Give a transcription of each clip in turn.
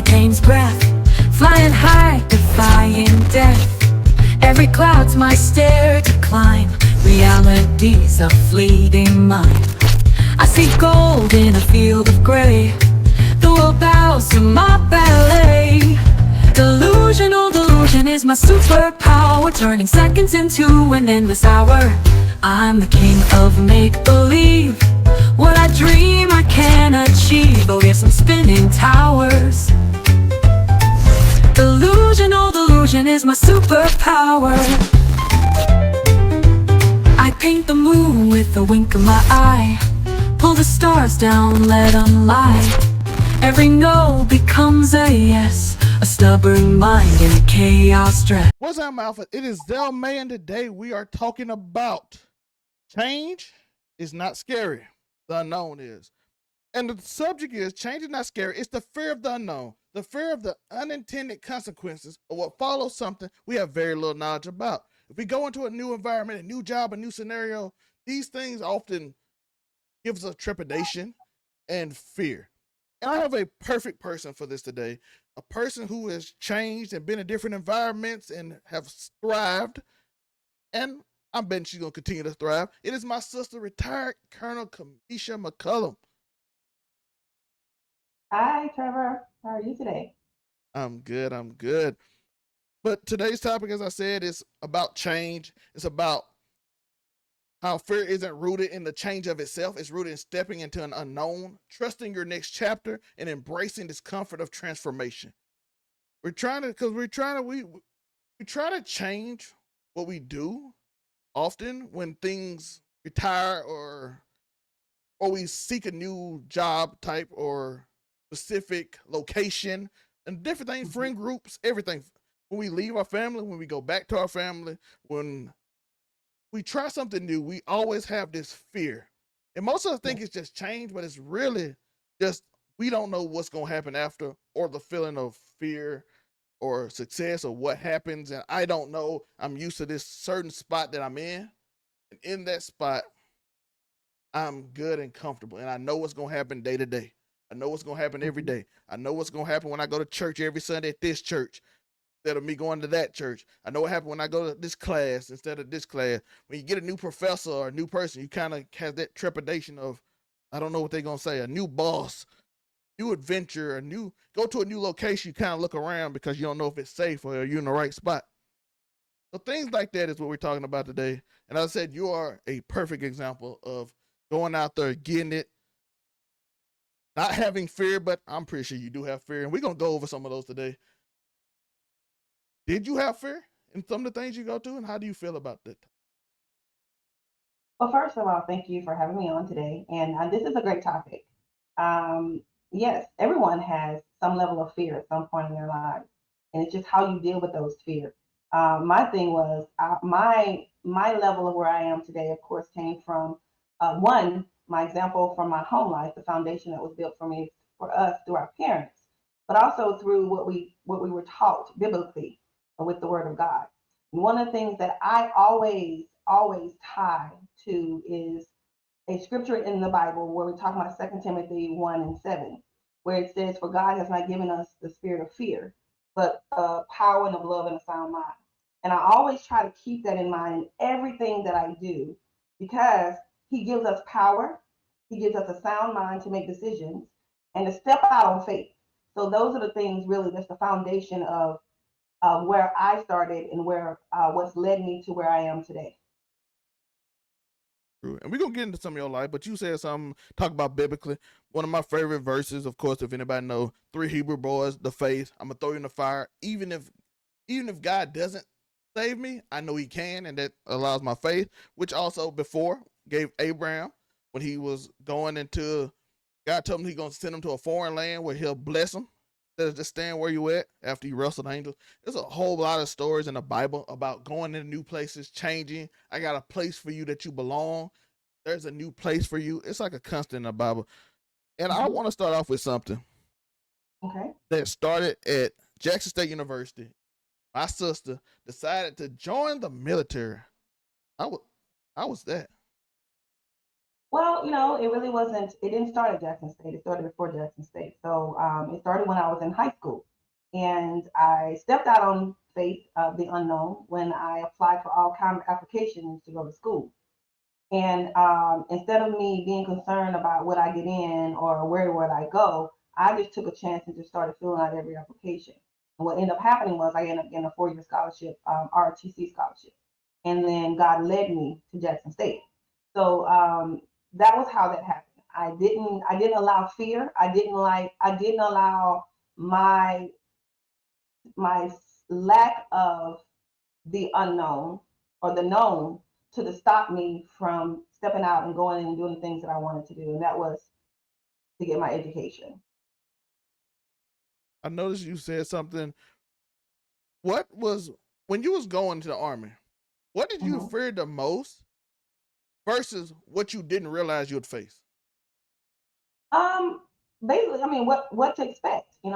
hurricane's breath, flying high, defying death. Every cloud's my stair to climb, reality's a fleeting mind. I see gold in a field of gray, the world bows to my ballet. Delusional delusion is my superpower, turning seconds into an endless hour. I'm the king of make-believe, what I dream I can achieve. Oh yes, I'm spinning towers. Delusional delusion is my superpower. I paint the moon with a wink of my eye, pull the stars down, let them lie. Every no becomes a yes, a stubborn mind in chaos dress. What's up, Alpha? It is Del May, and today we are talking about change is not scary. The unknown is. And the subject is change is not scary. It's the fear of the unknown, the fear of the unintended consequences of what follows something we have very little knowledge about. If we go into a new environment, a new job, a new scenario, these things often gives us trepidation and fear. And I have a perfect person for this today, a person who has changed and been in different environments and have thrived. And I'm betting she's going to continue to thrive. It is my sister, retired Colonel Kamisha McCullum. Hi, Trevor. How are you today? I'm good. But today's topic, as I said, is about change. It's about how fear isn't rooted in the change of itself. It's rooted in stepping into an unknown, trusting your next chapter, and embracing discomfort of transformation. We try to change what we do often when things retire or we seek a new job type or specific location and different things, friend groups, everything. When we leave our family, when we go back to our family, when we try something new, we always have this fear. And most of us think it's just change, but it's really just we don't know what's going to happen after, or the feeling of fear or success or what happens. And I don't know. I'm used to this certain spot that I'm in. And in that spot, I'm good and comfortable. And I know what's going to happen day to day. I know what's going to happen every day. I know what's going to happen when I go to church every Sunday at this church instead of me going to that church. I know what happened when I go to this class instead of this class. When you get a new professor or a new person, you kind of have that trepidation of, I don't know what they're going to say, a new boss, new adventure, go to a new location. You kind of look around because you don't know if it's safe or you're in the right spot. So things like that is what we're talking about today. And as I said, you are a perfect example of going out there, getting it, not having fear, but I'm pretty sure you do have fear. And we're going to go over some of those today. Did you have fear in some of the things you go to, and how do you feel about that? Well, first of all, thank you for having me on today. And this is a great topic. Yes, everyone has some level of fear at some point in their lives, and it's just how you deal with those fears. My thing was my level of where I am today, of course, came from one my example from my home life, the foundation that was built for us through our parents, but also through what we were taught biblically with the Word of God. And one of the things that I always tie to is a scripture in the Bible where we talk about 2 Timothy 1:7, where it says, "For God has not given us the spirit of fear, but power and of love and a sound mind." And I always try to keep that in mind in everything that I do, because He gives us power, He gives us a sound mind to make decisions, and to step out on faith. So those are the things really. That's the foundation of where I started and where what's led me to where I am today. True. And we're going to get into some of your life, but you said something, talk about biblically. One of my favorite verses, of course, if anybody know, 3 Hebrew boys, the faith, I'm going to throw you in the fire. Even if God doesn't save me, I know He can, and that allows my faith, which also before gave Abraham, when he was going into, God told him He's going to send him to a foreign land where He'll bless him instead of just staying where you at after you wrestled angels. There's a whole lot of stories in the Bible about going into new places, changing. I got a place for you that you belong. There's a new place for you. It's like a constant in the Bible. And I want to start off with something Okay. that started at Jackson State University. My sister decided to join the military. How was that? Well, it really wasn't. It didn't start at Jackson State. It started before Jackson State. So it started when I was in high school, and I stepped out on faith of the unknown when I applied for all kind of applications to go to school. And instead of me being concerned about would I get in or where would I go, I just took a chance and just started filling out every application. And what ended up happening was I ended up getting a 4-year scholarship, ROTC scholarship. And then God led me to Jackson State. So that was how that happened. I didn't allow fear. I didn't allow my my lack of the unknown or the known to stop me from stepping out and going and doing the things that I wanted to do. And that was to get my education. I noticed you said something. What was when you was going to the army? What did you Mhm. fear the most versus what you didn't realize you'd face? Um, Basically, I mean, what to expect? I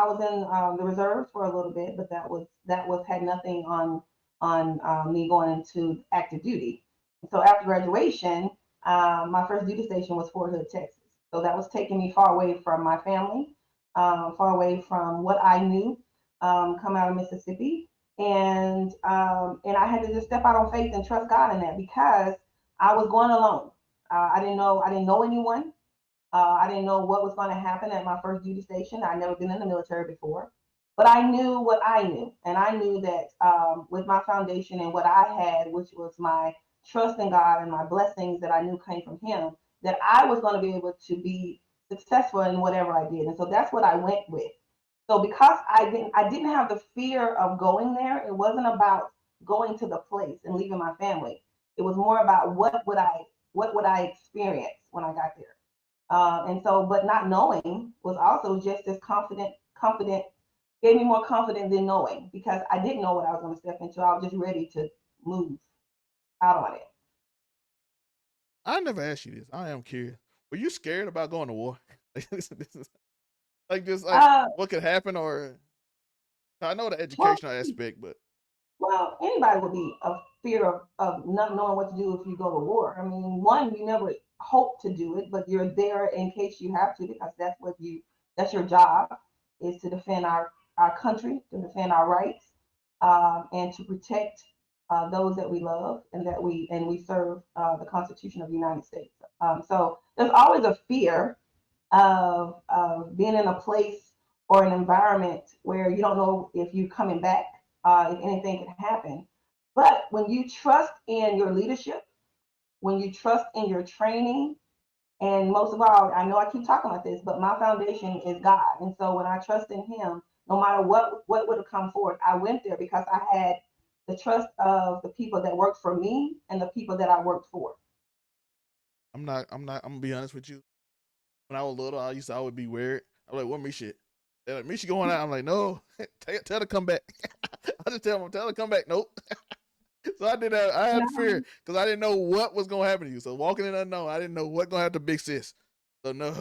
was in the reserves for a little bit, but that was had nothing on me going into active duty. So after graduation, my first duty station was Fort Hood, Texas. So that was taking me far away from my family, far away from what I knew, coming out of Mississippi, and I had to just step out on faith and trust God in that because I was going alone. I didn't know anyone. I didn't know what was going to happen at my first duty station. I'd never been in the military before, but I knew what I knew, and I knew that with my foundation and what I had, which was my trust in God and my blessings that I knew came from Him, that I was going to be able to be successful in whatever I did, and so that's what I went with. So because I didn't have the fear of going there. It wasn't about going to the place and leaving my family. It was more about what would I experience when I got there. And so, but not knowing was also just as confident, gave me more confidence than knowing because I didn't know what I was going to step into. I was just ready to move out on it. I never asked you this. I am curious. Were you scared about going to war? Like Uh, what could happen, or I know the well, educational aspect, but Well, anybody would be a fear of not knowing what to do if you go to war. I mean, one, you never hope to do it, but you're there in case you have to because that's your job is to defend our country, to defend our rights, and to protect those that we love and we serve the Constitution of the United States. So there's always a fear of being in a place or an environment where you don't know if you're coming back, if anything can happen. But when you trust in your leadership, when you trust in your training, and most of all, I know I keep talking about this, but my foundation is God. And so when I trust in Him, no matter what would have come forth, I went there because I had the trust of the people that worked for me and the people that I worked for. I'm gonna be honest with you. When I was little, I used to always be weird. I was like, what Misha? They're like, Misha going out. I'm like, no, tell her to come back. I just tell her to come back. Nope. So I did that. I had fear because I didn't know what was gonna happen to you. So walking in unknown, I didn't know what gonna happen to Big Sis. So no,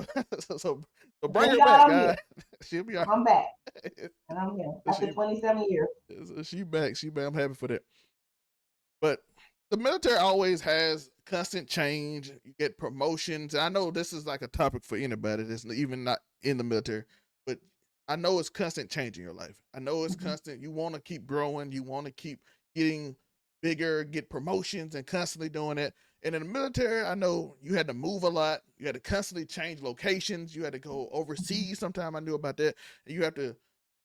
so bring Thank her God back, I'm here. guys. She'll be all I'm back, right. and I'm here after she 27 years. she back. She back. I'm happy for that. But the military always has constant change. You get promotions. And I know this is like a topic for anybody that's even not in the military, but I know it's constant change in your life. I know it's Mhm. constant. You want to keep growing. You want to keep getting bigger, get promotions, and constantly doing it. And in the military, I know you had to move a lot. You had to constantly change locations. You had to go overseas. Sometime I knew about that. And you have to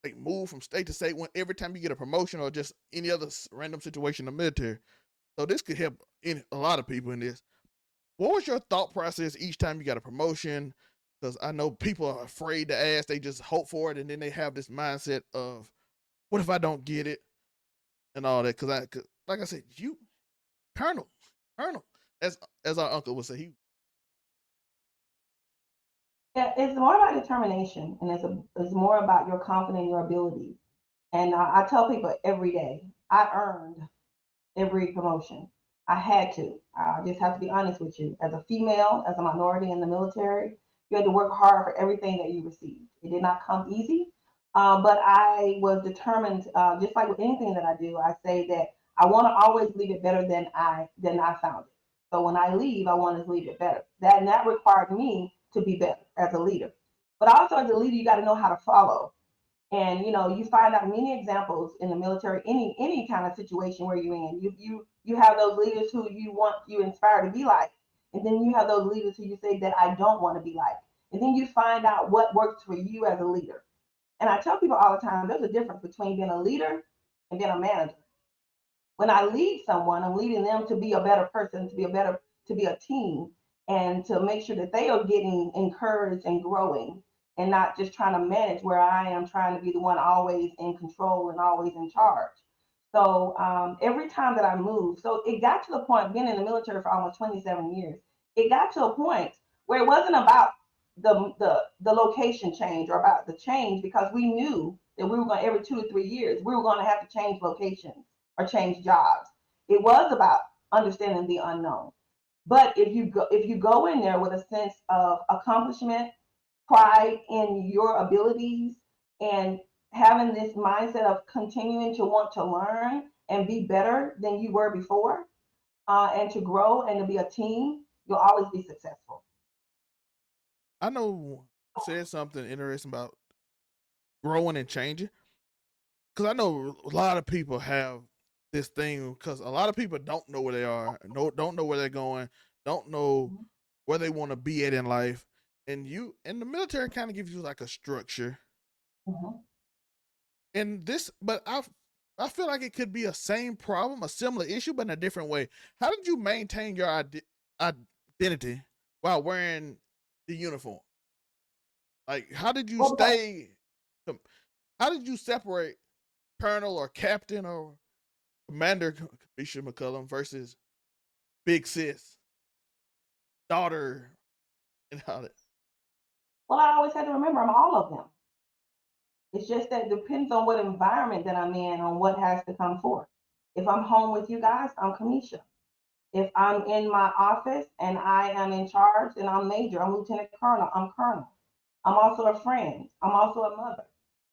like move from state to state when every time you get a promotion or just any other random situation in the military. So this could help a lot of people in this. What was your thought process each time you got a promotion? Because I know people are afraid to ask; they just hope for it, and then they have this mindset of, "What if I don't get it?" and all that. Like I said, you Colonel, Colonel, as our uncle would say, he. Yeah, it's more about determination, and it's more about your confidence in your abilities. And I tell people every day, I earned every promotion. I had to. I just have to be honest with you. As a female, as a minority in the military, you had to work hard for everything that you received. It did not come easy, but I was determined. Just like with anything that I do, I say that I want to always leave it better than I found it. So when I leave, I want to leave it better. That required me to be better as a leader. But also as a leader, you got to know how to follow. And you find out many examples in the military, any kind of situation where you're in. You have those leaders who you inspire to be like, and then you have those leaders who you say that I don't want to be like. And then you find out what works for you as a leader. And I tell people all the time, there's a difference between being a leader and being a manager. When I lead someone, I'm leading them to be a better person, to be a team, and to make sure that they are getting encouraged and growing, and not just trying to manage where I am trying to be the one always in control and always in charge. So every time that I move, so it got to the point, being in the military for almost 27 years, it got to a point where it wasn't about the location change or about the change, because we knew that we were going, every 2 to 3 years we were going to have to change locations or change jobs. It was about understanding the unknown. But if you go in there with a sense of accomplishment, pride in your abilities, and having this mindset of continuing to want to learn and be better than you were before, and to grow and to be a team, you'll always be successful. I know you said something interesting about growing and changing, because I know a lot of people have this thing, because a lot of people don't know where they are, don't know where they're going, don't know where they want to be at in life, and the military kind of gives you like a structure. Mhm. And this, but I feel like it could be a same problem, a similar issue, but in a different way. How did you maintain your identity while wearing the uniform? Like, how did you Well, because stay? How did you separate Colonel or Captain or Commander Kamisha McCullum versus Big Sis, daughter, and all that? well, I always had to remember I'm all of them. It's just that it depends on what environment that I'm in, on what has to come forth. If I'm home with you guys, I'm Kamisha. If I'm in my office and I am in charge, then I'm Major, I'm Lieutenant Colonel, I'm Colonel. I'm also a friend, I'm also a mother.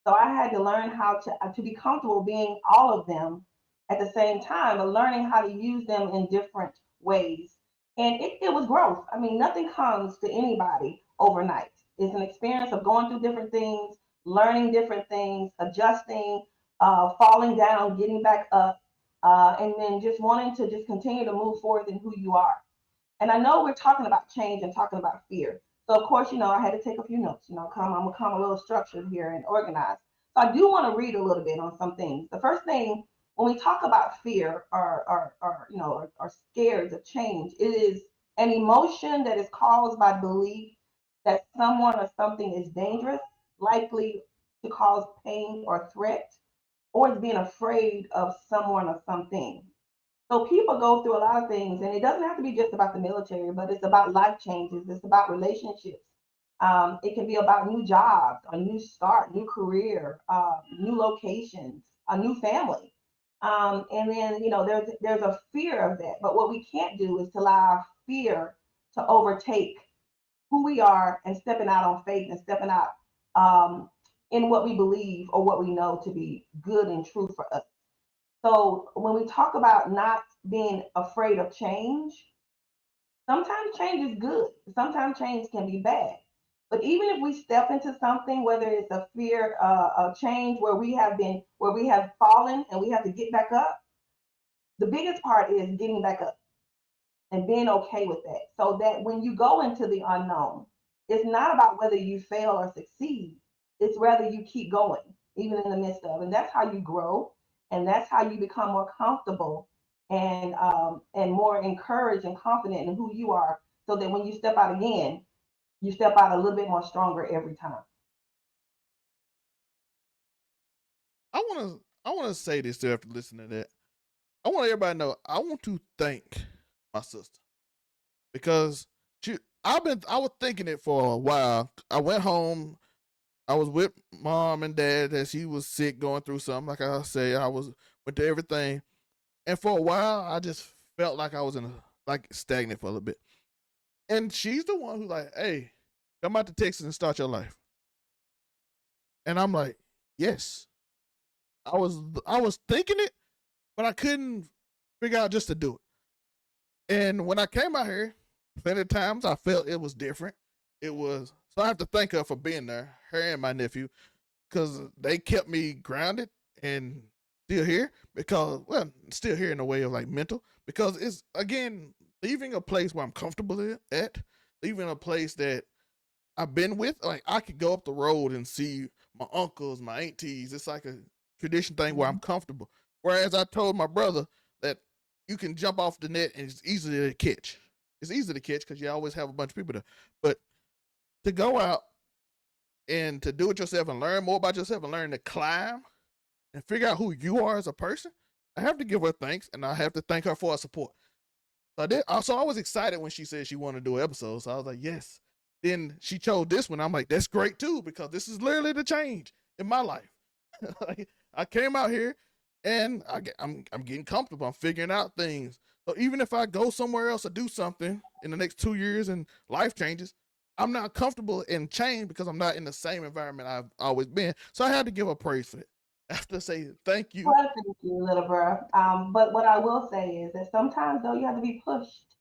So I had to learn how to be comfortable being all of them at the same time, and learning how to use them in different ways. And it was growth. I mean, nothing comes to anybody overnight. It's an experience of going through different things, learning different things, adjusting, falling down, getting back up, and then just wanting to just continue to move forward in who you are. And I know we're talking about change and talking about fear. So of course, I had to take a few notes. I'm gonna come a little structured here and organized. So I do want to read a little bit on some things. The first thing, when we talk about fear or scared of change, it is an emotion that is caused by belief that someone or something is dangerous, likely to cause pain or threat, or is being afraid of someone or something. So people go through a lot of things, and it doesn't have to be just about the military, but it's about life changes. It's about relationships. It can be about new jobs, a new start, new career, new locations, a new family. And then there's a fear of that. But what we can't do is to allow our fear to overtake who we are, and stepping out on faith, and stepping out um, in what we believe or what we know to be good and true for us. So when we talk about not being afraid of change, sometimes change is good. Sometimes change can be bad. But even if we step into something, whether it's a fear of change where we have fallen and we have to get back up, the biggest part is getting back up and being okay with that. So that when you go into the unknown, it's not about whether you fail or succeed. It's whether you keep going, even in the midst of. And that's how you grow, and that's how you become more comfortable and more encouraged and confident in who you are. So that when you step out again, you step out a little bit more stronger every time. I wanna say this too after listening to that. I want everybody to know I want to thank my sister, because I was thinking it for a while. I went home. I was with mom and dad as she was sick, going through something. Like I say, went to everything, and for a while, I just felt like I was like stagnant for a little bit. And she's the one who's like, "Hey, come out to Texas and start your life." And I'm like, "Yes." I was thinking it, but I couldn't figure out just to do it. And when I came out here, plenty of times I felt it was different. It was so I have to thank her for being there, her and my nephew, because they kept me grounded and still here because well, still here in a way of like mental because it's again leaving a place where I'm comfortable at, leaving a place that I've been with. Like I could go up the road and see my uncles, my aunties. It's like a tradition thing where I'm Mhm. comfortable. Whereas I told my brother that you can jump off the net and it's easy to catch. It's easy to catch because you always have a bunch of people there. But to go out and to do it yourself and learn more about yourself and learn to climb and figure out who you are as a person, I have to give her thanks and I have to thank her for her support. So I did. So I was excited when she said she wanted to do an episode. So I was like, yes. Then she chose this one. I'm like, that's great too because this is literally the change in my life. Like, I came out here and I'm getting comfortable. I'm figuring out things. So even if I go somewhere else or do something in the next 2 years and life changes, I'm not comfortable in change because I'm not in the same environment I've always been. So I had to give her praise for it. I have to say thank you. Well, thank you, little bro. But what I will say is that sometimes though you have to be pushed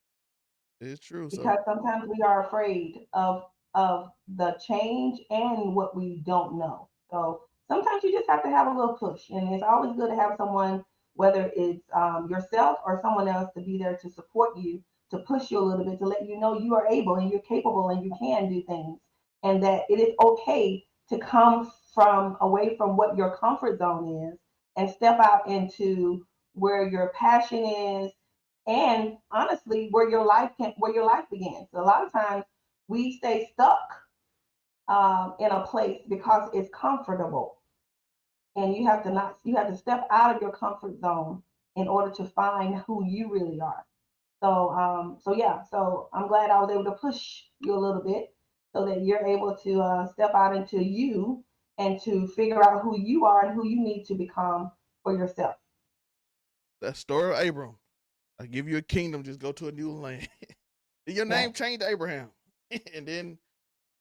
It's true. So because sometimes we are afraid of the change and what we don't know. So sometimes you just have to have a little push, and it's always good to have someone, whether it's yourself or someone else, to be there to support you, to push you a little bit, to let you know you are able and you're capable and you can do things, and that it is okay to come from away from what your comfort zone is and step out into where your passion is and honestly where your life begins. So a lot of times we stay stuck in a place because it's comfortable, and you have to step out of your comfort zone in order to find who you really are. So yeah, so I'm glad I was able to push you a little bit so that you're able to step out into you and to figure out who you are and who you need to become for yourself. that story of Abram. I give you a kingdom, just go to a new land. Your Yes. name changed to Abraham. And then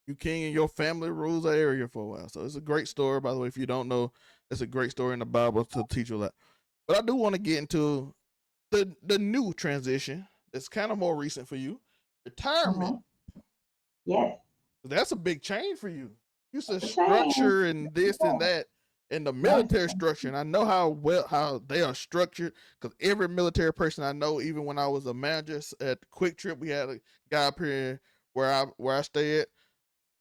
you king and your family rules the area for a while. So it's a great story, by the way. If you don't know, it's a great story in the Bible to teach you that. But I do want to get into the new transition that's kind of more recent for you. Retirement. Hmm. Yes. That's a big change for you. You said The change. structure and this and Yeah. that, and the Yes. military structure. And I know how they are structured because every military person I know, even when I was a manager at Quick Trip, we had a guy up here where I stay at.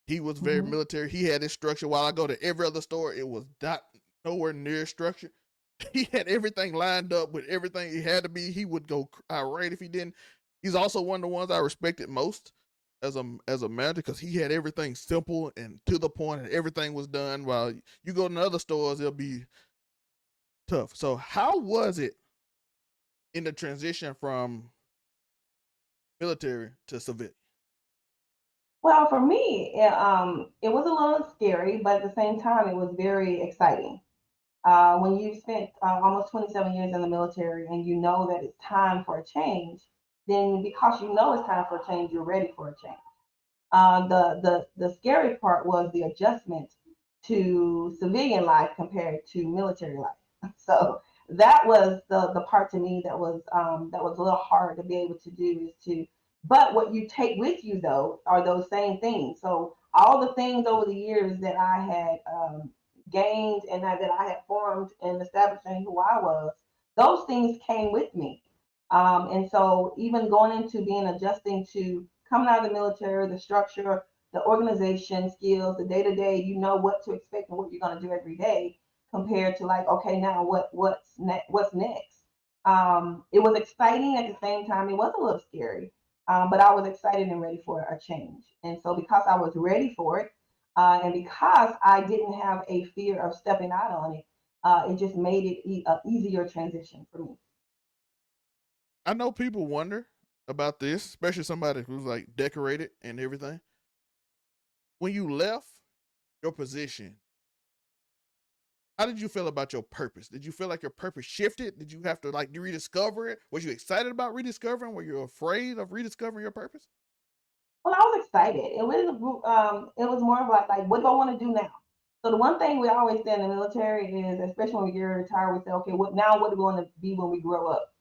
He was very Hmm. military. He had his structure. While I go to every other store, it was not nowhere near structure. He had everything lined up with everything it had to be. He would go irate if he didn't. He's also one of the ones I respected most as a manager because he had everything simple and to the point, and everything was done. While you go to other stores, it'll be tough. So, how was it in the transition from military to civilian? Well, for me, it was a little scary, but at the same time, it was very exciting. When you've spent almost 27 years in the military and you know that it's time for a change, then because you know it's time for a change, you're ready for a change. The scary part was the adjustment to civilian life compared to military life. So that was the part to me that was a little hard to be able to do is to. But what you take with you though are those same things. So all the things over the years that I had gained and that I had formed in establishing who I was, those things came with me. And so even going into being adjusting to coming out of the military, the structure, the organization skills, the day to day, you know what to expect and what you're going to do every day compared to like, okay, now what's next? It was exciting at the same time. It was a little scary, but I was excited and ready for a change. And so because I was ready for it, and because I didn't have a fear of stepping out on it, it just made it an easier transition for me. I know people wonder about this, especially somebody who's like decorated and everything. When you left your position, how did you feel about your purpose? Did you feel like your purpose shifted? Did you have to like rediscover it? Was you excited about rediscovering? Were you afraid of rediscovering your purpose? Well, I was excited. It was more of like what do I want to do now? So the one thing we always say in the military is, especially when we get retired, we say, okay, what do we want to be when we grow up?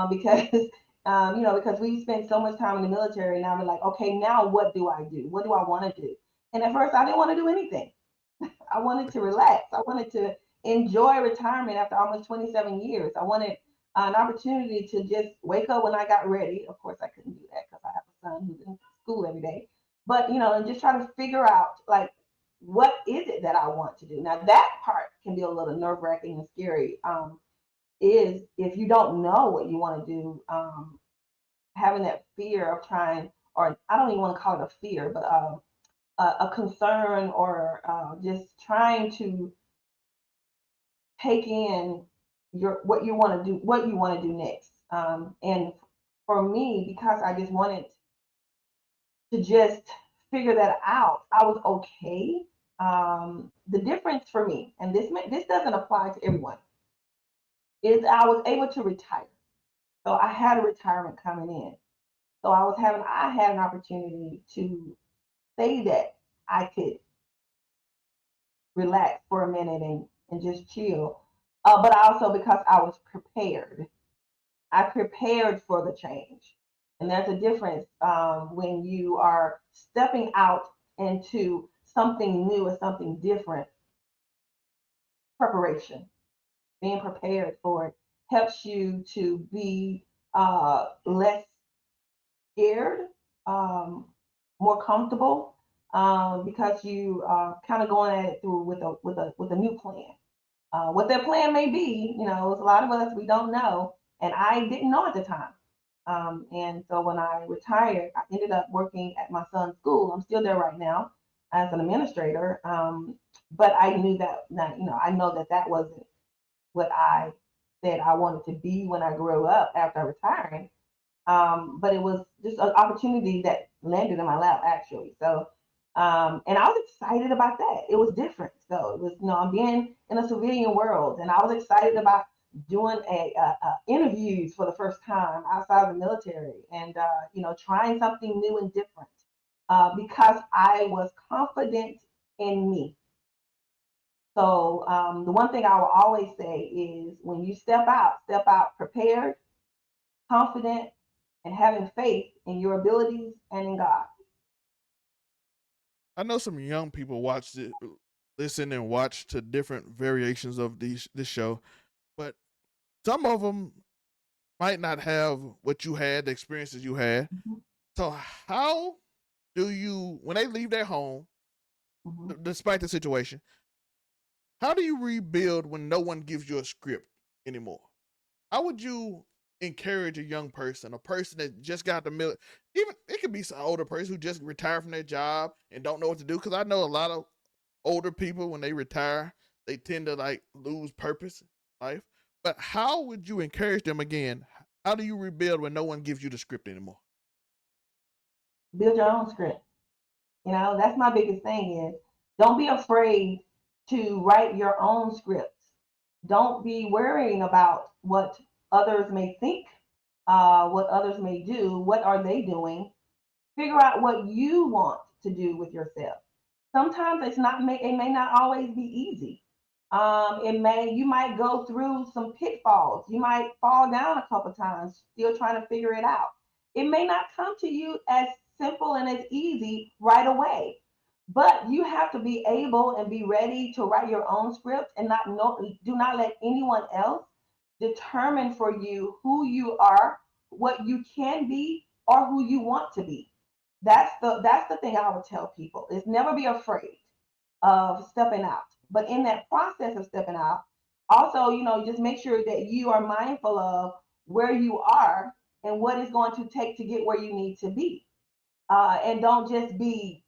Because Because we spent so much time in the military. Now we're like, okay, now what do I do? What do I want to do? And at first, I didn't want to do anything. I wanted to relax. I wanted to enjoy retirement after almost 27 years. I wanted an opportunity to just wake up when I got ready. Of course, I couldn't do that because I have a son who's in school every day. But and just try to figure out like what is it that I want to do. Now that part can be a little nerve wracking and scary. Is if you don't know what you want to do, having that fear of trying, or I don't even want to call it a fear, but a concern, or just trying to take in what you want to do, next. And for me, because I just wanted to just figure that out, I was okay. The difference for me, and this doesn't apply to everyone, is I was able to retire. So I had a retirement coming in. So I had an opportunity to say that I could relax for a minute and just chill. But also because I was prepared. I prepared for the change. And there's a difference when you are stepping out into something new or something different. Preparation, being prepared for it, helps you to be less scared, um, more comfortable, because you are kind of going at it through with a new plan. What that plan may be, a lot of us we don't know, and I didn't know at the time. And so when I retired, I ended up working at my son's school. I'm still there right now as an administrator. But I knew I know that wasn't what I said I wanted to be when I grew up after retiring. But it was just an opportunity that landed in my lap, actually. So, and I was excited about that. It was different. So it was, I'm being in a civilian world, and I was excited about doing interviews for the first time outside of the military, and trying something new and different, because I was confident in me. So the one thing I will always say is when you step out prepared, confident, and having faith in your abilities and in God. I know some young people listen and watch to different variations of this show, but some of them might not have what you had, the experiences you had. Mhm. So how do you, when they leave their home, Mhm. despite the situation, how do you rebuild when no one gives you a script anymore? How would you encourage a young person, a person that just got the middle, even it could be some older person who just retired from their job and don't know what to do? Because I know a lot of older people when they retire, they tend to like lose purpose in life. But how would you encourage them again? How do you rebuild when no one gives you the script anymore? Build your own script. That's my biggest thing is don't be afraid to write your own scripts. Don't be worrying about what others may think, what others may do, what are they doing. Figure out what you want to do with yourself. Sometimes it may not always be easy. You might go through some pitfalls. You might fall down a couple times, still trying to figure it out. It may not come to you as simple and as easy right away, but you have to be able and be ready to write your own script and do not let anyone else determine for you who you are, what you can be, or who you want to be. That's the thing I would tell people is never be afraid of stepping out. But in that process of stepping out, also, just make sure that you are mindful of where you are and what it's going to take to get where you need to be. And don't just be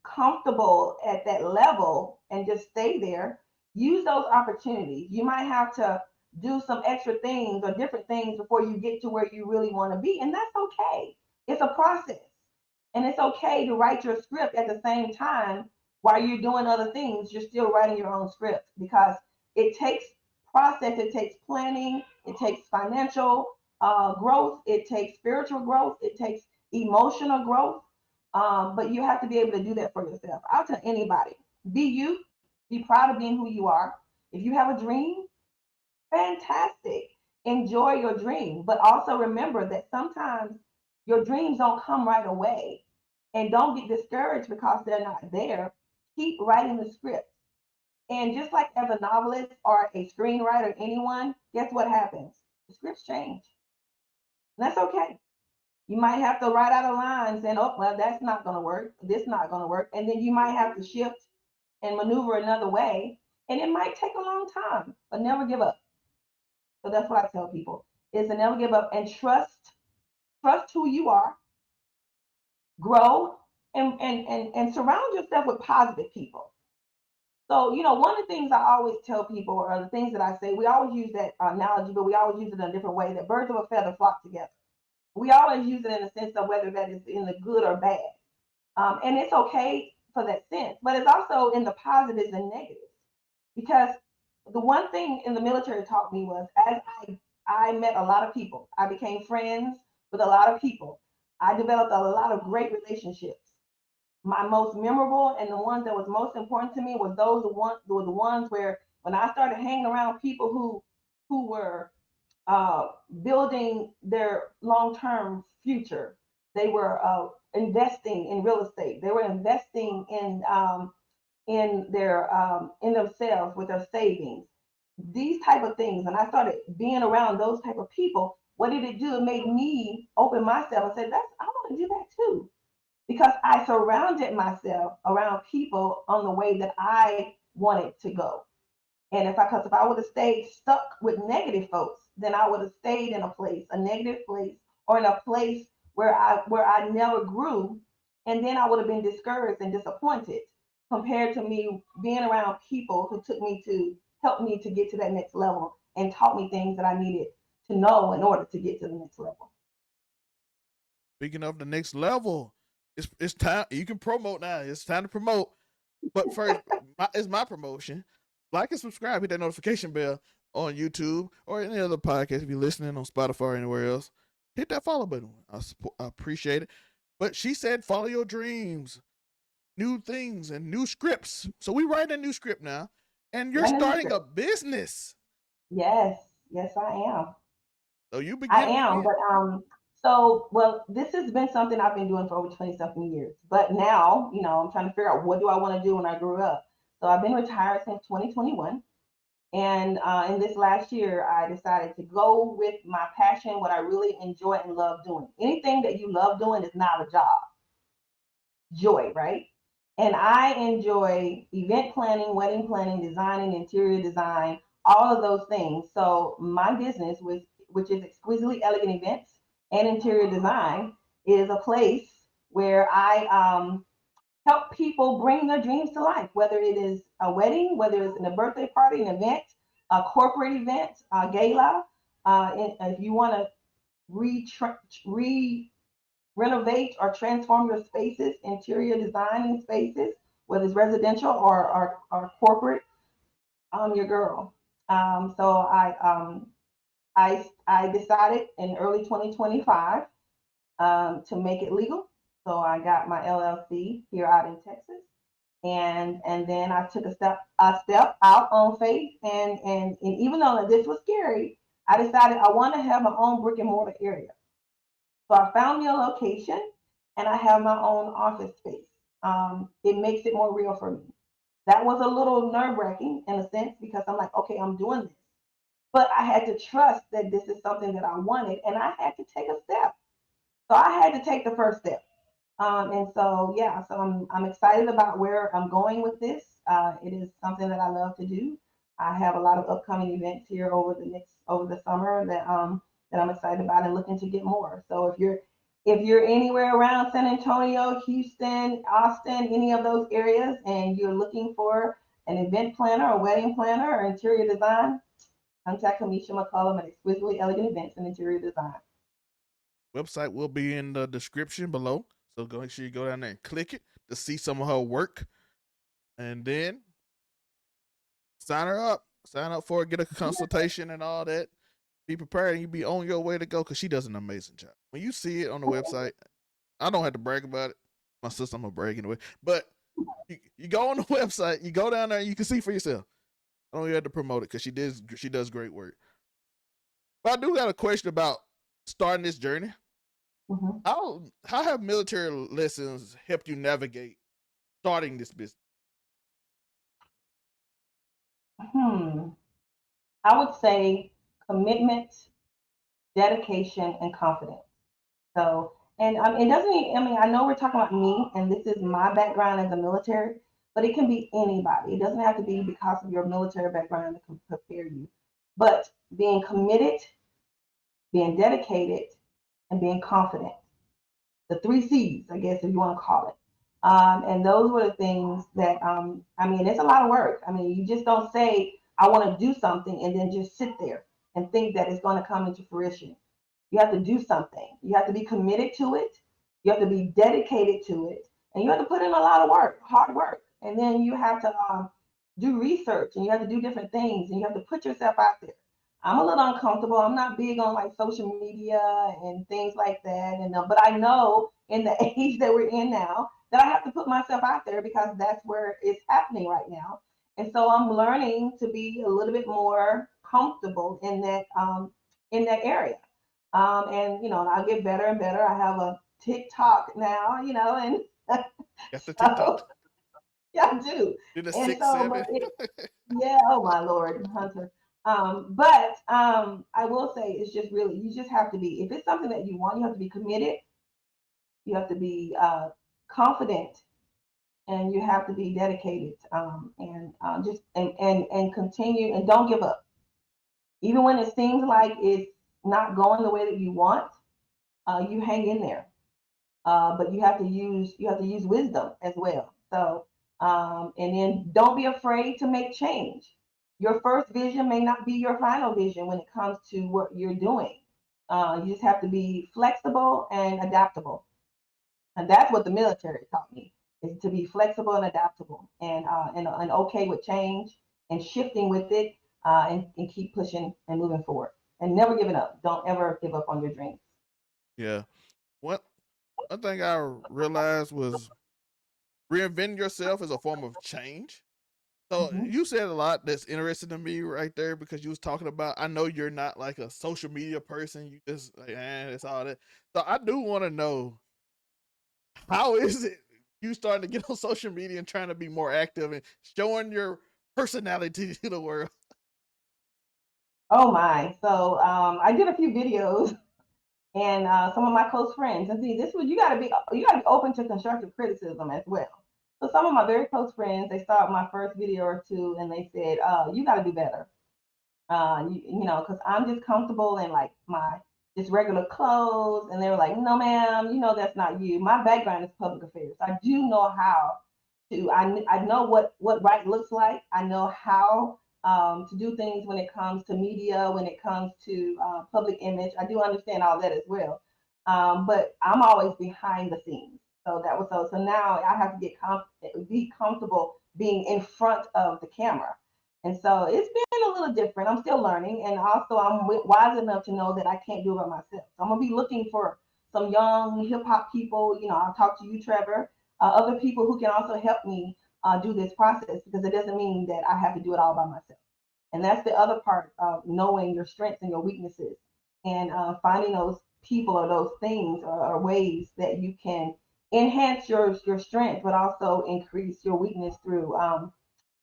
comfortable at that level and just stay there. Use those opportunities. You might have to do some extra things or different things before you get to where you really want to be, and that's okay. It's a process. And it's okay to write your script at the same time while you're doing other things. You're still writing your own script because it takes process, it takes planning, it takes financial growth, it takes spiritual growth, it takes emotional growth. But you have to be able to do that for yourself. I'll tell anybody, be you, be proud of being who you are. If you have a dream, fantastic. enjoy your dream, but also remember that sometimes your dreams don't come right away. And don't get discouraged because they're not there. Keep writing the script. And just like as a novelist or a screenwriter, anyone, guess what happens? The scripts change. And that's okay. You might have to write out a line saying, oh, well, that's not going to work. This not going to work. And then you might have to shift and maneuver another way. And it might take a long time, but never give up. So that's what I tell people is to never give up and trust who you are, grow, and surround yourself with positive people. So, one of the things I always tell people, or the things that I say, we always use that analogy, but we always use it in a different way, that birds of a feather flock together. We always use it in the sense of whether that is in the good or bad. And it's okay for that sense, but it's also in the positives and negatives. Because the one thing in the military taught me was as I met a lot of people, I became friends with a lot of people. I developed a lot of great relationships. My most memorable and the ones that was most important to me was those were the ones where when I started hanging around people who were uh, building their long-term future. They were investing in real estate. They were investing in themselves with their savings. These type of things, and I started being around those type of people. What did it do? It made me open myself and say, "That's I want to do that too," because I surrounded myself around people on the way that I wanted to go. And because if I would have stayed stuck with negative folks, then I would have stayed in a negative place, or in a place where I never grew, and then I would have been discouraged and disappointed compared to me being around people who took me to help me to get to that next level and taught me things that I needed to know in order to get to the next level. Speaking of the next level, it's time. You can promote now. It's time to promote. But first, it's my promotion. Like and subscribe. Hit that notification bell on YouTube or any other podcast if you're listening on Spotify or anywhere else. Hit that follow button. I appreciate it. But she said, follow your dreams, new things, and new scripts. So we write a new script now, and you're starting a business. Yes, yes, I am. So you I begin am, again. but well, this has been something I've been doing for over 20 something years. But now, I'm trying to figure out what do I want to do when I grew up. So I've been retired since 2021. And in this last year, I decided to go with my passion, what I really enjoy and love doing. Anything that you love doing is not a job, joy, right? And I enjoy event planning, wedding planning, designing, interior design, all of those things. So my business, which is Exquisitely Elegant Events and Interior Design, is a place where I help people bring their dreams to life, whether it is a wedding, whether it's a birthday party, an event, a corporate event, a gala. If you want to re renovate or transform your spaces, interior designing spaces, whether it's residential or corporate, I'm your girl. So I decided in early 2025 to make it legal. So I got my LLC here out in Texas, and then I took a step out on faith, and even though this was scary, I decided I want to have my own brick and mortar area. So I found me a location, and I have my own office space. It makes it more real for me. That was a little nerve wracking in a sense because I'm like, okay, I'm doing this, but I had to trust that this is something that I wanted, and I had to take a step. So I had to take the first step. And so, yeah, so I'm excited about where I'm going with this. It is something that I love to do. I have a lot of upcoming events here over the summer that I'm excited about and looking to get more. So if you're anywhere around San Antonio, Houston, Austin, any of those areas, and you're looking for an event planner, a wedding planner, or interior design, contact Kamisha McCullum at Exquisitely Elegant Events and Interior Design. Website will be in the description below. So make sure you go down there and click it to see some of her work. And then sign her up. Sign up for it, get a consultation and all that. Be prepared and you be on your way to go because she does an amazing job. When you see it on the website, I don't have to brag about it. My sister, I'm gonna brag anyway. But you go on the website, you go down there, and you can see for yourself. I don't even have to promote it because she does great work. But I do got a question about starting this journey. Hmm. How have military lessons helped you navigate starting this business? Hmm. I would say commitment, dedication, and confidence. So, and it doesn't mean, I mean, I know we're talking about me, and this is my background as a military, but it can be anybody. It doesn't have to be because of your military background that can prepare you. But being committed, being dedicated, and being confident, the three C's, I guess, if you want to call it. And those were the things that, I mean, it's a lot of work. I mean, you just don't say, I want to do something and then just sit there and think that it's going to come into fruition. You have to do something. You have to be committed to it. You have to be dedicated to it. And you have to put in a lot of work, hard work. And then you have to do research and you have to do different things and you have to put yourself out there. I'm a little uncomfortable. I'm not big on like social media and things like that. And but I know in the age that we're in now that I have to put myself out there because that's where it's happening right now. And so I'm learning to be a little bit more comfortable in that area. And I'll get better and better. I have a TikTok now, and Got the TikTok. so yeah, I do. Did a And six, so, seven. yeah, oh my Lord, Hunter. But I will say it's just really you just have to be if it's something that you want, you have to be committed, you have to be confident, and you have to be dedicated, and just and continue and don't give up, even when it seems like it's not going the way that you want. You hang in there, but you have to use wisdom as well. So and then don't be afraid to make change. Your first vision may not be your final vision when it comes to what you're doing. You just have to be flexible and adaptable, and that's what the military taught me is to be flexible and adaptable, and okay with change and shifting with it, and keep pushing and moving forward and never giving up. Don't ever give up on your dreams. Yeah. What one thing I realized was reinventing yourself is a form of change. So Hmm. you said a lot that's interesting to me right there because you was talking about. I know you're not like a social media person. You just like, it's all that. So I do want to know how is it you starting to get on social media and trying to be more active and showing your personality to the world. Oh my! So I did a few videos and some of my close friends. And see, this was you got to be open to constructive criticism as well. So some of my very close friends, they saw my first video or two, and they said, "You got to do better." Because I'm just comfortable in like my just regular clothes, and they were like, "No, ma'am, that's not you." My background is public affairs. I do know how to. I know what right looks like. I know how to do things when it comes to media, when it comes to public image. I do understand all that as well. But I'm always behind the scenes. So that was so now I have to be comfortable being in front of the camera. And so it's been a little different. I'm still learning. And also, I'm wise enough to know that I can't do it by myself. So I'm going to be looking for some young hip hop people. I'll talk to you, Trevor, other people who can also help me do this process because it doesn't mean that I have to do it all by myself. And that's the other part of knowing your strengths and your weaknesses and finding those people or those things or ways that you can enhance your strength, but also increase your weakness through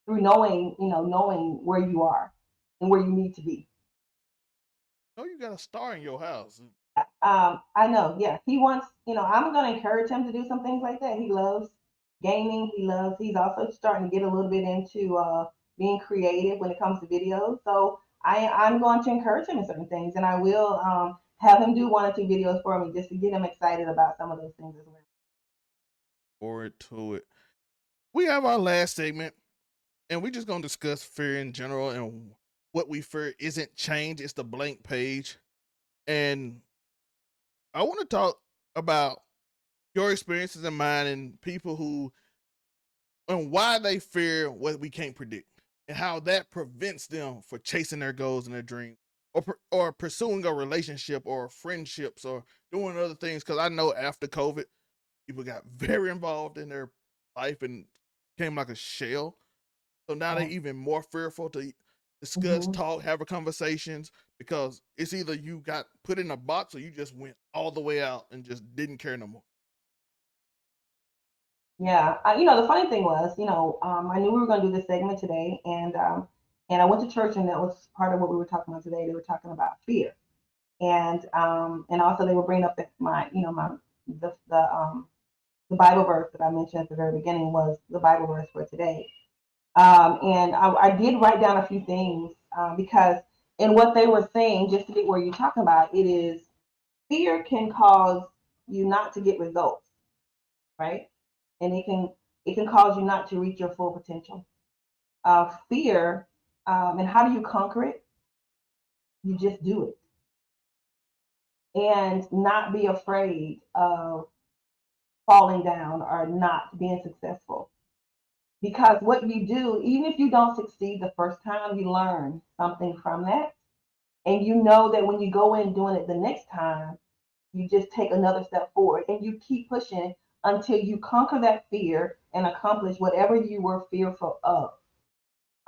knowing where you are and where you need to be. Oh, you got a star in your house. I know, yeah. He wants, I'm going to encourage him to do some things like that. He loves gaming. He's also starting to get a little bit into being creative when it comes to videos. So I'm going to encourage him in certain things, and I will have him do one or two videos for me just to get him excited about some of those things as well. Forward to it. We have our last segment, and we're just gonna discuss fear in general and what we fear isn't change; it's the blank page. And I want to talk about your experiences and mine, and people who and why they fear what we can't predict, and how that prevents them for chasing their goals and their dreams, or pursuing a relationship or friendships or doing other things. Because I know after COVID, people got very involved in their life and came like a shell. So now they Right. even more fearful to discuss, Hmm. talk, have a conversations, because it's either you got put in a box or you just went all the way out and just didn't care no more. Yeah, the funny thing was, I knew we were going to do this segment today, and I went to church, and that was part of what we were talking about today. They were talking about fear, and also they were bringing up that the Bible verse that I mentioned at the very beginning was the Bible verse for today. And I did write down a few things because in what they were saying, just to get where you're talking about, it is fear can cause you not to get results, right? And it can cause you not to reach your full potential. Fear, and how do you conquer it? You just do it, and not be afraid of falling down or not being successful. Because what you do, even if you don't succeed the first time, you learn something from that. And you know that when you go in doing it the next time, you just take another step forward and you keep pushing until you conquer that fear and accomplish whatever you were fearful of.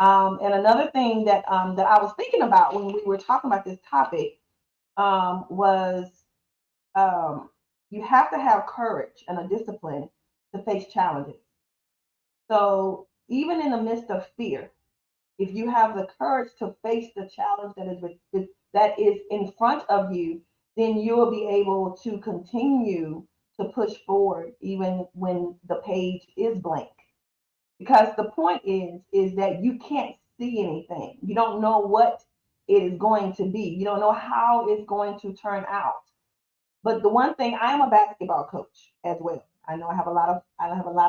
And another thing that I was thinking about when we were talking about this topic was um, you have to have courage and a discipline to face challenges. So even in the midst of fear, if you have the courage to face the challenge that is in front of you, then you will be able to continue to push forward even when the page is blank. Because the point is that you can't see anything. You don't know what it is going to be. You don't know how it's going to turn out. But the one thing, I am a basketball coach as well. I know I have a lot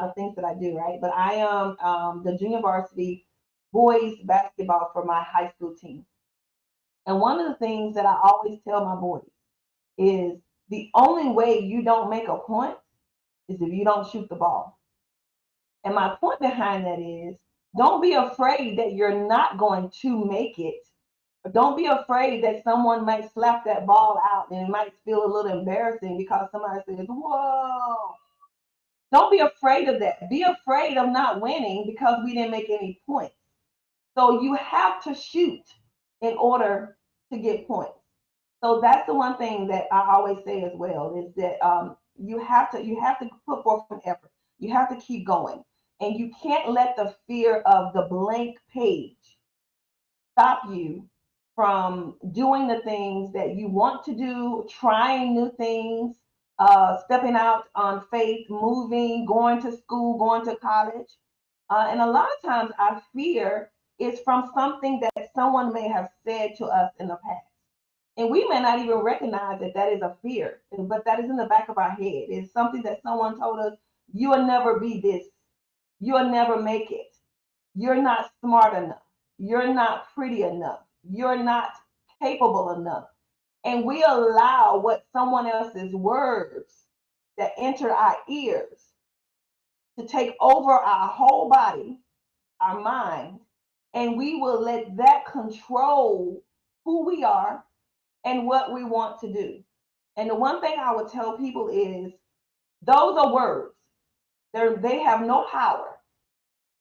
of things that I do, right? But I am the junior varsity boys basketball for my high school team. And one of the things that I always tell my boys is the only way you don't make a point is if you don't shoot the ball. And my point behind that is don't be afraid that you're not going to make it. Don't be afraid that someone might slap that ball out and it might feel a little embarrassing because somebody says, whoa. Don't be afraid of that. Be afraid of not winning because we didn't make any points. So you have to shoot in order to get points. So that's the one thing that I always say as well is that you have to put forth an effort. You have to keep going, and you can't let the fear of the blank page stop you from doing the things that you want to do, trying new things, stepping out on faith, moving, going to school, going to college. And a lot of times our fear is from something that someone may have said to us in the past. And we may not even recognize that that is a fear, but that is in the back of our head. It's something that someone told us, you will never be this, you'll never make it, you're not smart enough, you're not pretty enough, you're not capable enough. And we allow what someone else's words that enter our ears to take over our whole body, our mind, and we will let that control who we are and what we want to do. And the one thing I would tell people is those are words. They have no power.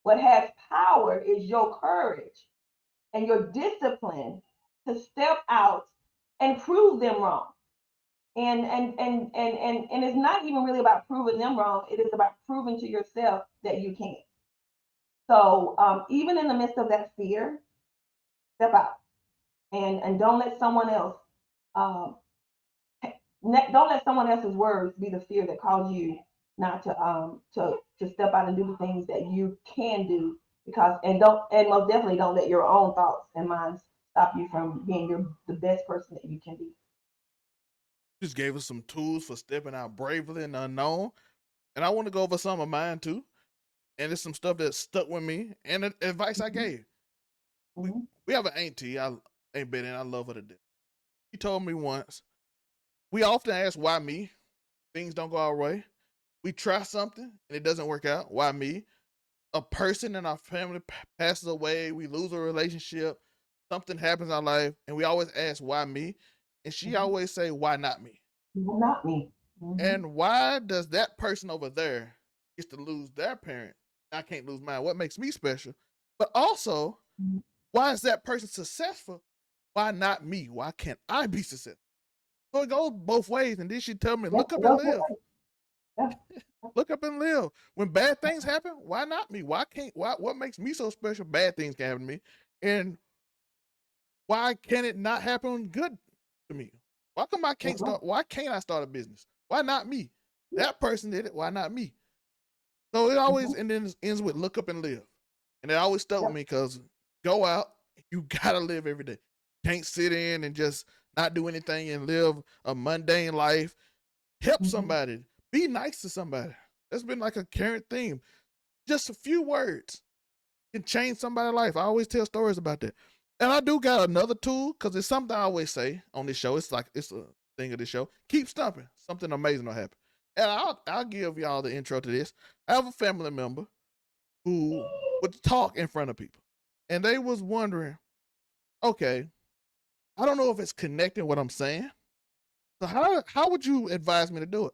What has power is your courage and your discipline to step out and prove them wrong. And it's not even really about proving them wrong. It is about proving to yourself that you can. So even in the midst of that fear, step out and don't let someone else um, don't let someone else's words be the fear that cause you not to step out and do the things that you can do because and most definitely don't let your own thoughts and minds stop you from being the best person that you can be. Just gave us some tools for stepping out bravely in the unknown. And I want to go over some of mine too. And it's some stuff that stuck with me and advice I Mm-hmm. gave. We Mm-hmm. we have an auntie I ain't been in. I love her to death. She told me once, we often ask why me? Things don't go our way. We try something and it doesn't work out. Why me? A person in our family passes away, we lose a relationship, something happens in our life, and we always ask why me, and she Mm-hmm. always say why not me. Not me. Mm-hmm. And why does that person over there gets to lose their parent? I can't lose mine. What makes me special? But also, Mm-hmm. Why is that person successful? Why not me? Why can't I be successful? So it goes both ways. And then she tell me, Yeah, look up it and goes both live. ways. Yeah. Look up and live. When bad things happen, why not me? What makes me so special? Bad things can happen to me. And why can it not happen good to me? Why come I can't That's right. start? Why can't I start a business? Why not me? That person did it. Why not me? So it always, Mm-hmm. and then it ends with look up and live. And it always stuck with Yep. me because go out, you gotta live every day. Can't sit in and just not do anything and live a mundane life. Help Mm-hmm. somebody. Be nice to somebody. That's been like a current theme. Just a few words can change somebody's life. I always tell stories about that. And I do got another tool because it's something I always say on this show. It's like it's a thing of this show. Keep stumping. Something amazing will happen. And I'll give y'all the intro to this. I have a family member who would talk in front of people. And they was wondering, okay, I don't know if it's connecting what I'm saying. So how would you advise me to do it?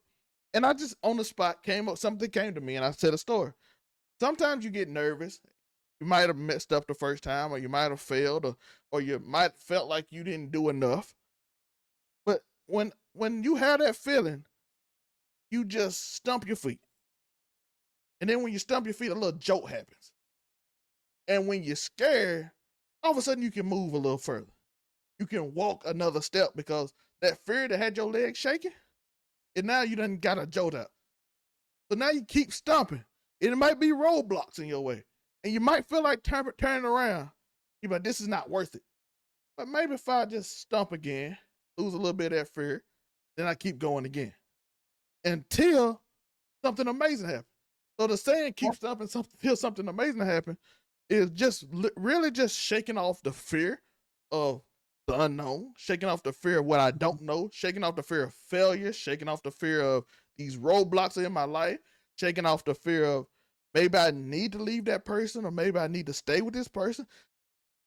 And I just on the spot something came to me and I said a story. Sometimes you get nervous. You might have messed up the first time, or you might have failed, or you might felt like you didn't do enough. But when you have that feeling, you just stump your feet. And then when you stump your feet, a little jolt happens. And when you're scared, all of a sudden you can move a little further. You can walk another step because that fear that had your legs shaking, and now you done got a jolt out. So now you keep stomping. It might be roadblocks in your way. And you might feel like turning around. You're like, this is not worth it. But maybe if I just stump again, lose a little bit of that fear, then I keep going again until something amazing happens. So the saying keep Yep. stomping until something amazing happens is just really just shaking off the fear of the unknown, shaking off the fear of what I don't know, shaking off the fear of failure, shaking off the fear of these roadblocks in my life, shaking off the fear of maybe I need to leave that person or maybe I need to stay with this person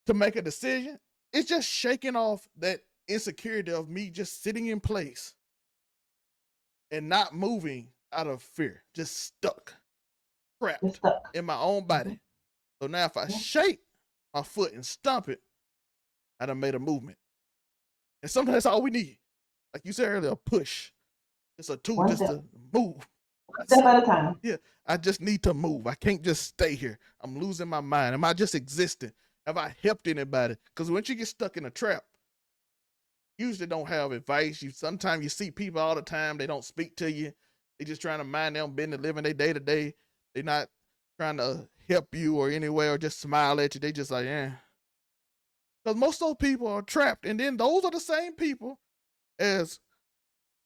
to make a decision. It's just shaking off that insecurity of me just sitting in place and not moving out of fear, just stuck, You're trapped stuck. in my own Mm-hmm. body. So now if I Yeah. shake my foot and stomp it, I done made a movement. And sometimes that's all we need. Like you said earlier, a push. It's a tool One just step. to move. One That's step it. at a time. Yeah, I just need to move. I can't just stay here. I'm losing my mind. Am I just existing? Have I helped anybody? Because once you get stuck in a trap, you usually don't have advice. Sometimes you see people all the time, they don't speak to you. They just trying to mind their own business, living their day to day. They're not trying to help you or anywhere or just smile at you. They just like, yeah. Because most of those people are trapped. And then those are the same people, as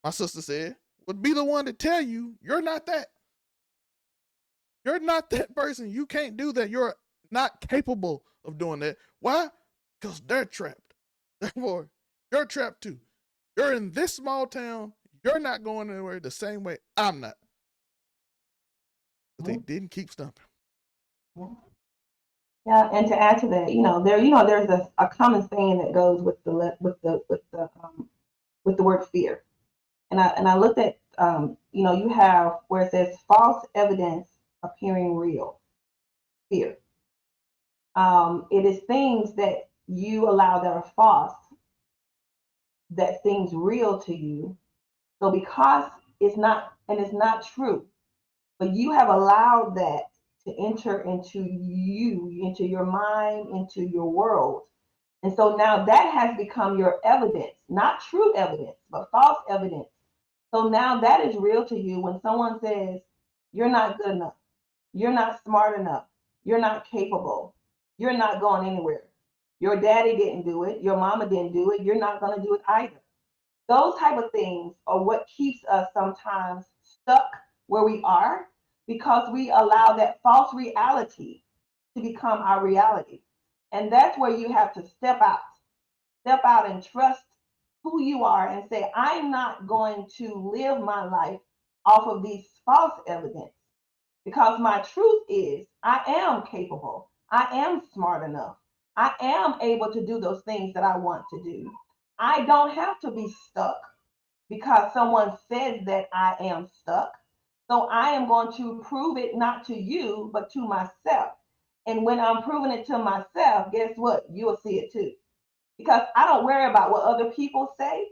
my sister said, would be the one to tell you, you're not that. You're not that person. You can't do that. You're not capable of doing that. Why? Because they're trapped. Therefore, you're trapped too. You're in this small town. You're not going anywhere the same way I'm not. But they Mhm. didn't keep stumping. Yeah. Yeah, and to add to that, there's a common saying that goes with the word fear. And I looked at, you have where it says false evidence appearing real, fear. It is things that you allow that are false that seems real to you. So because it's not true, but you have allowed that to enter into you, into your mind, into your world. And so now that has become your evidence, not true evidence, but false evidence. So now that is real to you when someone says, you're not good enough, you're not smart enough, you're not capable, you're not going anywhere. Your daddy didn't do it, your mama didn't do it, you're not going to do it either. Those type of things are what keeps us sometimes stuck where we are because we allow that false reality to become our reality. And that's where you have to step out and trust who you are and say, I'm not going to live my life off of these false evidence because my truth is I am capable. I am smart enough. I am able to do those things that I want to do. I don't have to be stuck because someone says that I am stuck. So I am going to prove it not to you, but to myself. And when I'm proving it to myself, guess what? You'll see it too. Because I don't worry about what other people say.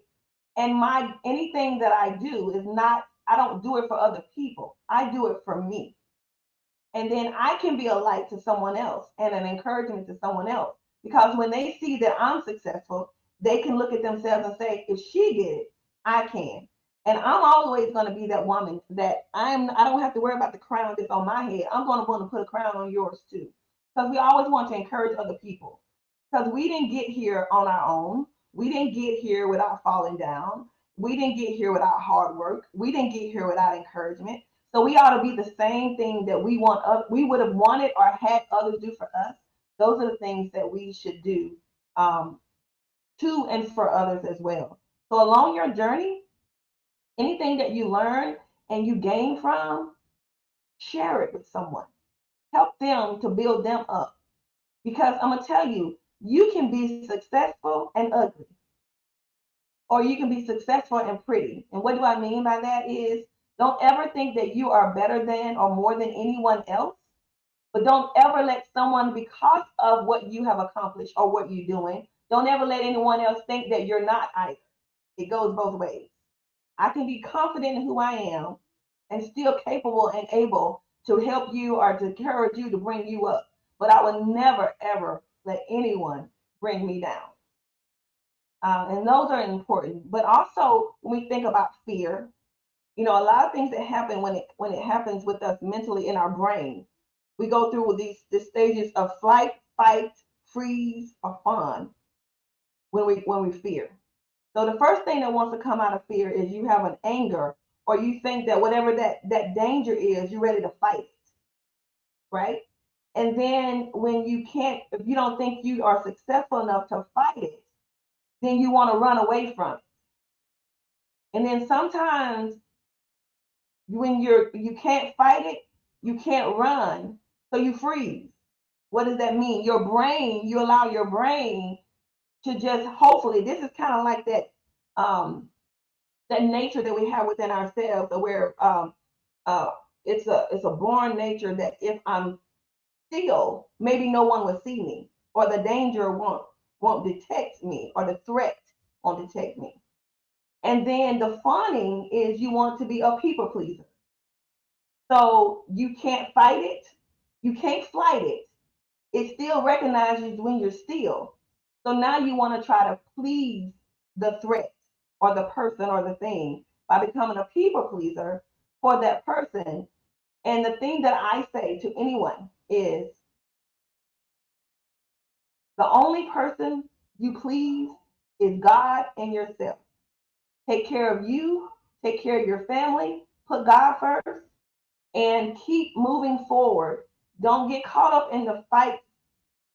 And my anything that I do is not, I don't do it for other people. I do it for me. And then I can be a light to someone else and an encouragement to someone else. Because when they see that I'm successful, they can look at themselves and say, if she did it, I can. And I'm always going to be that woman that I don't have to worry about the crown that's on my head. I'm going to want to put a crown on yours too. Because we always want to encourage other people. Because we didn't get here on our own. We didn't get here without falling down. We didn't get here without hard work. We didn't get here without encouragement. So we ought to be the same thing that we would have wanted or had others do for us. Those are the things that we should do um, to and for others as well. So along your journey, anything that you learn and you gain from, share it with someone. Help them to build them up. Because I'm gonna tell you, you can be successful and ugly, or you can be successful and pretty. And what do I mean by that is, don't ever think that you are better than or more than anyone else. But don't ever let someone, because of what you have accomplished or what you're doing, don't ever let anyone else think that you're not either. It goes both ways. I can be confident in who I am and still capable and able to help you or to encourage you to bring you up. But I will never, ever let anyone bring me down. And those are important. But also, when we think about fear, a lot of things that happen when it happens with us mentally in our brain, we go through these stages of flight, fight, freeze, or fawn when we fear. So the first thing that wants to come out of fear is you have an anger, or you think that whatever that danger is, you're ready to fight it, right? And then when you can't, if you don't think you are successful enough to fight it, then you want to run away from it. And then sometimes when you can't fight it, you can't run, so you freeze. What does that mean? You allow your brain to just, hopefully, this is kind of like that nature that we have within ourselves, where uh, it's a born nature that if I'm still, maybe no one will see me, or the danger won't detect me, or the threat won't detect me. And then the fawning is you want to be a people pleaser. So you can't fight it, you can't flight it. It still recognizes when you're still. So now you want to try to please the threat or the person or the thing by becoming a people pleaser for that person. And the thing that I say to anyone is, the only person you please is God and yourself. Take care of you, take care of your family, put God first, and keep moving forward. Don't get caught up in the fight.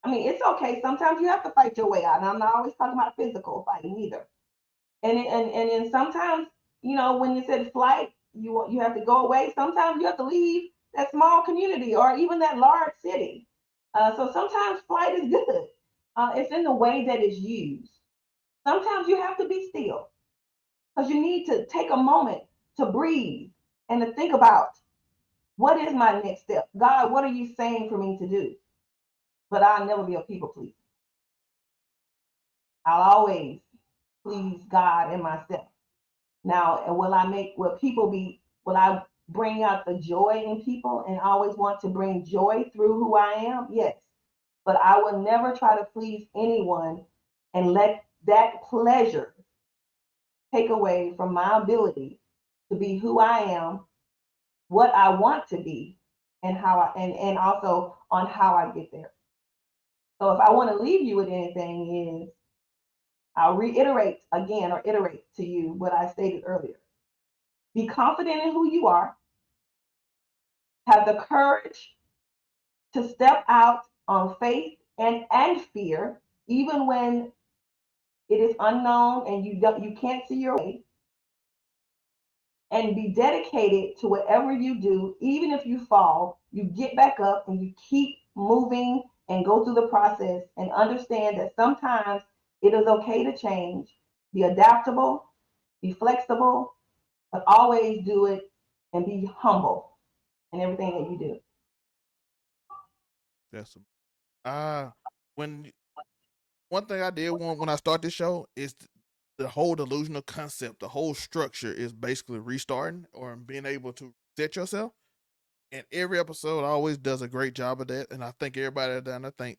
I mean, it's okay. Sometimes you have to fight your way out. And I'm not always talking about physical fighting either. And then sometimes, when you said flight, you have to go away. Sometimes you have to leave that small community or even that large city. So sometimes flight is good. It's in the way that it's used. Sometimes you have to be still because you need to take a moment to breathe and to think about, what is my next step? God, what are you saying for me to do? But I'll never be a people pleaser. I'll always please God and myself. Now, will I bring out the joy in people and always want to bring joy through who I am? Yes. But I will never try to please anyone and let that pleasure take away from my ability to be who I am, what I want to be, and and also on how I get there. So if I want to leave you with anything is, I'll reiterate again or iterate to you what I stated earlier. Be confident in who you are. Have the courage to step out on faith and fear, even when it is unknown and you can't see your way. And be dedicated to whatever you do, even if you fall, you get back up and you keep moving and go through the process and understand that sometimes it is okay to change. Be adaptable, be flexible, but always do it and be humble in everything that you do. That's when one thing I did want when I start this show is the whole delusional concept, the whole structure is basically restarting or being able to set yourself. And every episode always does a great job of that. And I thank everybody that done. I thank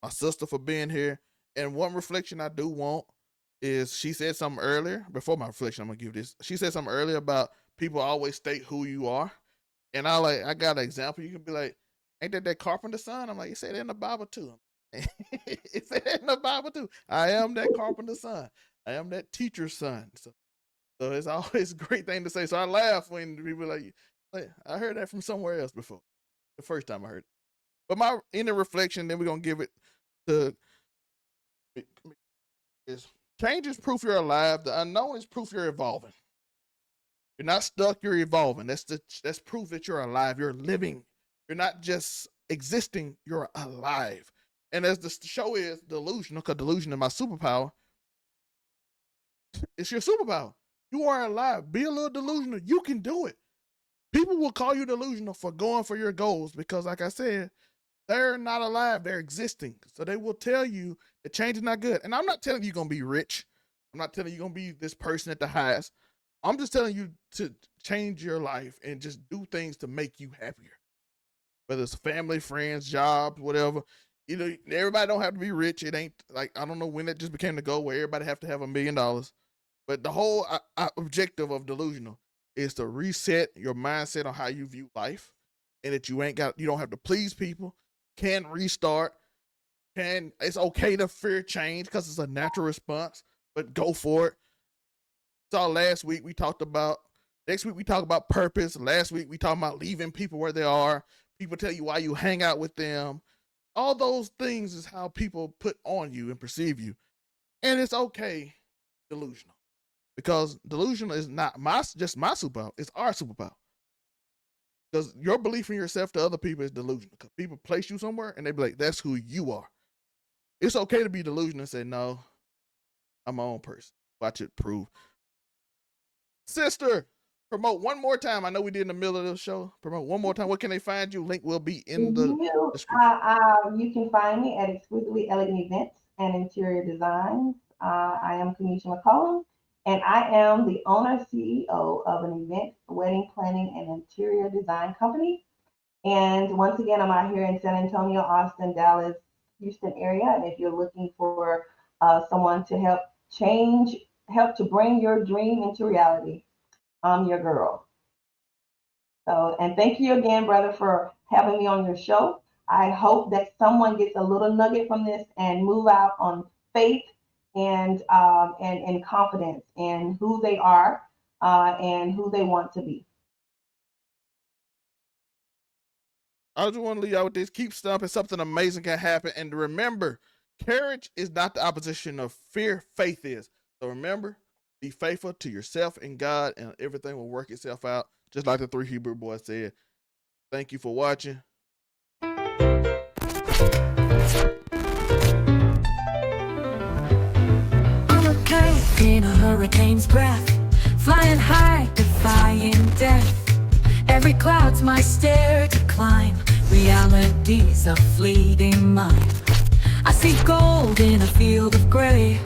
my sister for being here. And one reflection I do want is she said something earlier. Before my reflection, I'm gonna give this. She said something earlier about people always state who you are. And I got an example. You can be like, ain't that carpenter's son? I'm like, it said that in the Bible too. It said that in the Bible too. I am that carpenter's son. I am that teacher's son. So it's always a great thing to say. So I laugh when people are like, I heard that from somewhere else before. The first time I heard it. But my inner reflection, then we're gonna give it to is change is proof you're alive. The unknown is proof you're evolving. You're not stuck, you're evolving. That's proof that you're alive. You're living. You're not just existing, you're alive. And as the show is delusional, because delusion is my superpower, it's your superpower. You are alive. Be a little delusional. You can do it. People will call you delusional for going for your goals because, like I said, they're not alive. They're existing. So they will tell you that change is not good. And I'm not telling you you're going to be rich. I'm not telling you you're going to be this person at the highest. I'm just telling you to change your life and just do things to make you happier. Whether it's family, friends, jobs, whatever. You know, everybody don't have to be rich. It ain't like, I don't know when it just became the goal where everybody have to have $1 million. But the whole objective of delusional is to reset your mindset on how you view life, and that you don't have to please people, can restart, it's okay to fear change because it's a natural response, but go for it. So last week we talked about, next week we talk about purpose. Last week we talked about leaving people where they are. People tell you why you hang out with them. All those things is how people put on you and perceive you. And it's okay, delusional. Because delusional is not just my superpower, it's our superpower. Because your belief in yourself to other people is delusional. Because people place you somewhere and they be like, that's who you are. It's okay to be delusional and say, no, I'm my own person. Watch it prove. Sister, promote one more time. I know we did in the middle of the show. Promote one more time. Where can they find you? Link will be in the description. You can find me at Exquisitely Elegant Events and Interior Designs. I am Kamisha McCullum, and I am the owner CEO of an event, wedding planning, and interior design company. And once again, I'm out here in San Antonio, Austin, Dallas, Houston area. And if you're looking for someone to help to bring your dream into reality, I'm your girl. So, and thank you again, brother, for having me on your show. I hope that someone gets a little nugget from this and move out on faith and confidence in who they are and who they want to be. I just want to leave you out with this. Keep stomping. Something amazing can happen. And remember, courage is not the opposition of fear. Faith is. So remember, be faithful to yourself and God, and everything will work itself out. Just like the 3 Hebrew boys said. Thank you for watching. In a hurricane's breath, flying high, defying death. Every cloud's my stair to climb. Reality's a fleeting mind. I see gold in a field of gray.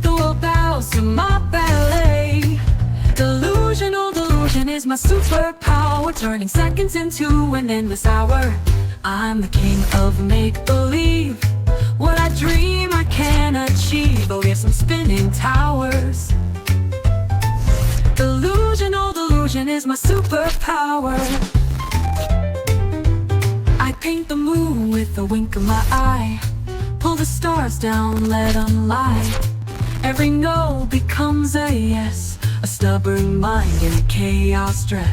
The world bows to my ballet. Delusional delusion is my superpower, turning seconds into an endless hour. I'm the king of make-believe. What I dream I can achieve. Oh yes, I'm spinning towers. Delusional delusion is my superpower. I paint the moon with a wink of my eye. Pull the stars down, let them lie. Every no becomes a yes. A stubborn mind in a chaos dress.